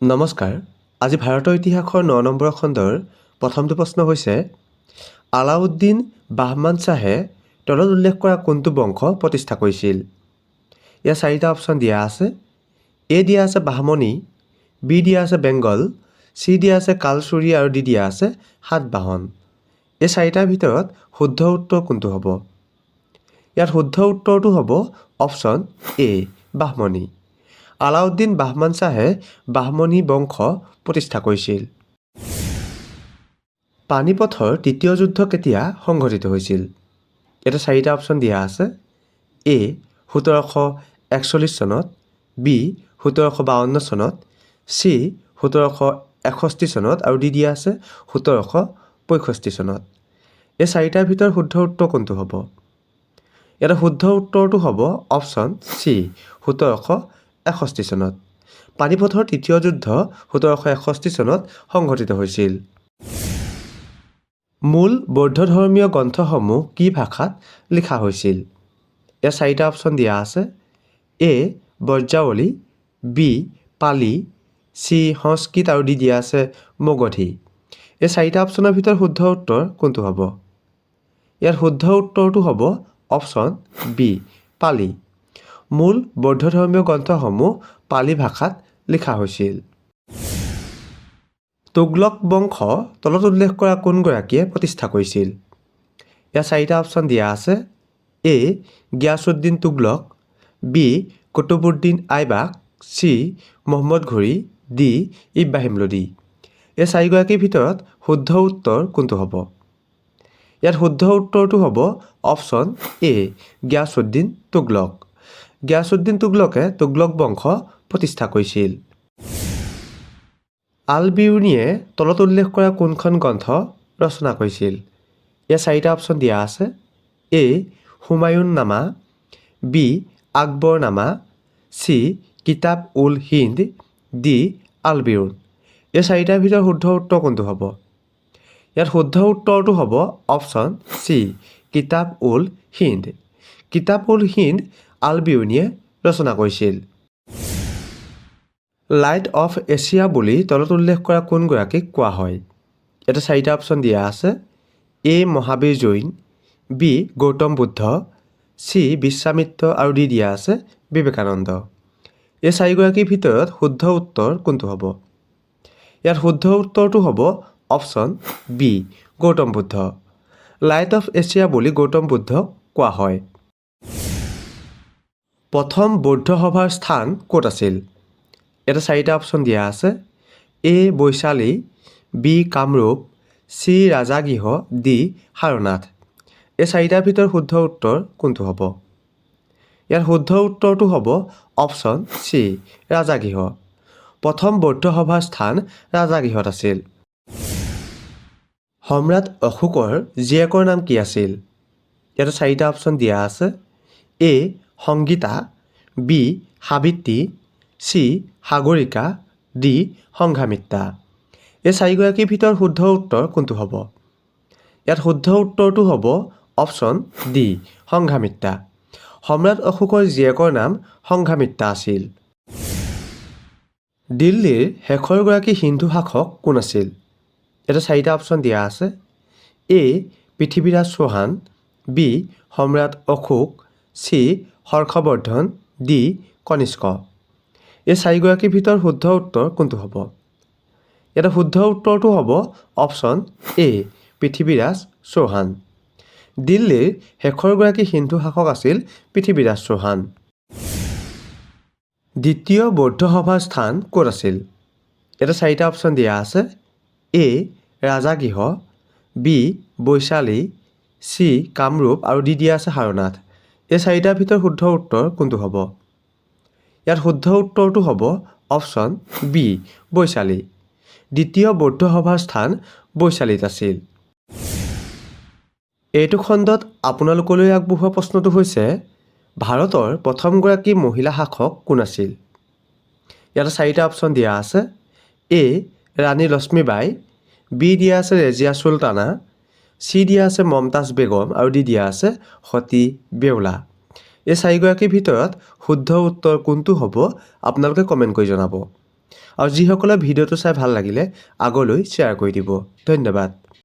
নমস্কাৰ। আজি ভাৰতৰ ইতিহাসৰ ৯ নম্বৰ খণ্ডৰ প্ৰথমটো প্ৰশ্ন হৈছে আলাউদ্দিন বাহমান শ্বাহে তলত উল্লেখ কৰা কোনটো বংশ প্ৰতিষ্ঠা কৰিছিল? ইয়াৰ 4টা অপশ্যন দিয়া আছে। এ দিয়া আছে বাহমনি, বি দিয়া আছে বেংগল, চি দিয়া আছে কালচুৰী আৰু ডি দিয়া আছে সাতবাহন। এই 4টাৰ ভিতৰত শুদ্ধ উত্তৰ কোনটো হ'ব? ইয়াত শুদ্ধ উত্তৰটো হ'ব অপশ্যন এ বাহমনি। আলাউদ্দিন বাহমান শ্বাহে বাহমনি বংশ প্ৰতিষ্ঠা কৰিছিল। পানিপথৰ তৃতীয় যুদ্ধ কেতিয়া সংঘটিত হৈছিল? ইয়াতে 4টা অপশ্যন দিয়া আছে। এ 1741 চনত, বি 1752 চনত, চি 1761 চনত আৰু ডি দিয়া আছে 1765 চনত। এই 4টাৰ ভিতৰত শুদ্ধ উত্তৰ কোনটো হ'ব? ইয়াতে শুদ্ধ উত্তৰটো হ'ব অপশ্যন চি 1761 চনত। পানিপথৰ তৃতীয় যুদ্ধ 1761 চনত সংঘটিত হৈছিল। মূল বৌদ্ধ ধৰ্মীয় গ্ৰন্থসমূহ কি ভাষাত লিখা হৈছিল? ইয়াত 4টা অপশ্যন দিয়া আছে। এ ব্ৰজাৱলী, বি পালি, চি সংস্কৃত আৰু ডি দিয়া আছে মগধী। এই 4টা অপশ্যনৰ ভিতৰত শুদ্ধ উত্তৰ কোনটো হ'ব? ইয়াত শুদ্ধ উত্তৰটো হ'ব অপশ্যন বি পালি। মূল বৌদ্ধ ধৰ্মীয় গ্ৰন্থসমূহ পালি ভাষাত লিখা হৈছিল। তুগলক বংশ তলত উল্লেখ কৰা কোনগৰাকীয়ে প্ৰতিষ্ঠা কৰিছিল? ইয়াত 4টা অপশ্যন দিয়া আছে। এ গিয়াছুদ্দিন তুগলক, বি কুতুবুদ্দিন আইবাক, চি মহম্মদ ঘুৰি, ডি ইব্ৰাহিম লোডি। এই 4গৰাকীৰ ভিতৰত শুদ্ধ উত্তৰ কোনটো হ'ব? ইয়াত শুদ্ধ উত্তৰটো হ'ব অপশ্যন এ গিয়াছুদ্দিন তুগলক। গিয়াছুদ্দিন তুগলকে তুগলক বংশ প্ৰতিষ্ঠা কৰিছিল। আল বিৰুনীয়ে তলত উল্লেখ কৰা কোনখন গ্ৰন্থ ৰচনা কৰিছিল? ইয়াত 4টা অপশ্যন দিয়া আছে। এ হুমায়ুন নামা, বি আকবৰ নামা, চি কিতাব উল হিন্দ, ডি আল বিৰুন। এই 4টাৰ ভিতৰত শুদ্ধ উত্তৰ কোনটো হ'ব? ইয়াত শুদ্ধ উত্তৰটো হ'ব অপশ্যন চি কিতাব উল হিন্দ। কিতাব উল হিন্দ আল বিৰুনীয়ে ৰচনা কৰিছিল। লাইট অফ এছিয়া বুলি তলত উল্লেখ কৰা কোনগৰাকীক কোৱা হয়? ইয়াতে 4টা অপশ্যন দিয়া আছে। এ মহাবীৰ জৈন, বি গৌতম বুদ্ধ, চি বিশ্বামিত্ৰ আৰু ডি দিয়া আছে বিবেকানন্দ। এই 4গৰাকীৰ ভিতৰত শুদ্ধ উত্তৰ কোনটো হ'ব? ইয়াত শুদ্ধ উত্তৰটো হ'ব option B Gautam Buddha. Light of Asia বুলি গৌতম বুদ্ধক কোৱা হয়। প্ৰথম বৌদ্ধ সভাৰ স্থান ক'ত আছিল? ইয়াতে 4টা অপশ্যন দিয়া আছে। A Vaishali, B Kamrup, C Rajagriha, D Sarnath. এই 4টাৰ ভিতৰত শুদ্ধ উত্তৰ কোনটো হ'ব? ইয়াত শুদ্ধ উত্তৰটো হ'ব অপশ্যন চি ৰাজাগৃহ। প্ৰথম বৌদ্ধ সভাৰ স্থান ৰাজাগৃহত আছিল। সম্ৰাট অশোকৰ জীয়েকৰ নাম কি আছিল? ইয়াতে 4টা অপশ্যন দিয়া আছে। A Sangeeta, B Savitri, C Sagarika, D Sanghamitra. এই 4গৰাকীৰ ভিতৰত শুদ্ধ উত্তৰ কোনটো হ'ব? ইয়াত শুদ্ধ উত্তৰটো হ'ব অপশ্যন ডি সংঘামিত্ৰা। সম্ৰাট অশোকৰ জীয়েকৰ নাম সংঘামিত্ৰা আছিল। দিল্লীৰ শেষৰগৰাকী হিন্দু শাসক কোন আছিল? ইয়াতে 4টা অপশ্যন দিয়া আছে। এ পৃথ্বীৰাজ চৌহান, বি সম্ৰাট অশোক, চি হৰ্ষবৰ্ধন, ডি কনিষ্ক। এই 4গৰাকীৰ ভিতৰত শুদ্ধ উত্তৰ কোনটো হ'ব? ইয়াতে শুদ্ধ উত্তৰটো হ'ব অপশ্যন এ পৃথ্বীৰাজ চৌহান। দিল্লীৰ শেষৰগৰাকী হিন্দু শাসক আছিল পৃথ্বীৰাজ চৌহান। দ্বিতীয় বৌদ্ধ সভাৰ স্থান ক'ত আছিল? ইয়াতে 4টা অপশ্যন দিয়া আছে। এ ৰাজাগৃহ, বি বৈশালী, চি কামৰূপ আৰু ডি দিয়া আছে সাৰনাথ। এই 4টাৰ ভিতৰত শুদ্ধ উত্তৰ কোনটো হ'ব? ইয়াত শুদ্ধ উত্তৰটো হ'ব অপশ্যন বি বৈশালী। দ্বিতীয় বৌদ্ধ সভাৰ স্থান বৈশালীত আছিল। এইটো খণ্ডত আপোনালোকলৈ আগবঢ়োৱা প্ৰশ্নটো হৈছে ভাৰতৰ প্ৰথমগৰাকী মহিলা শাসক কোন আছিল? ইয়াতে 4টা অপশ্যন দিয়া আছে। এ ৰাণী লক্ষ্মীবাই, বি দিয়া আছে ৰেজিয়া চুলতানা, চি দিয়া আছে মমতাজ বেগম আৰু ডি দিয়া আছে সতী বেউলা। এই 4গৰাকীৰ ভিতৰত শুদ্ধ উত্তৰ কোনটো হ'ব আপোনালোকে কমেণ্ট কৰি জনাব। আৰু যিসকলে ভিডিঅ'টো চাই ভাল লাগিলে আগলৈ শ্বেয়াৰ কৰি দিব। ধন্যবাদ।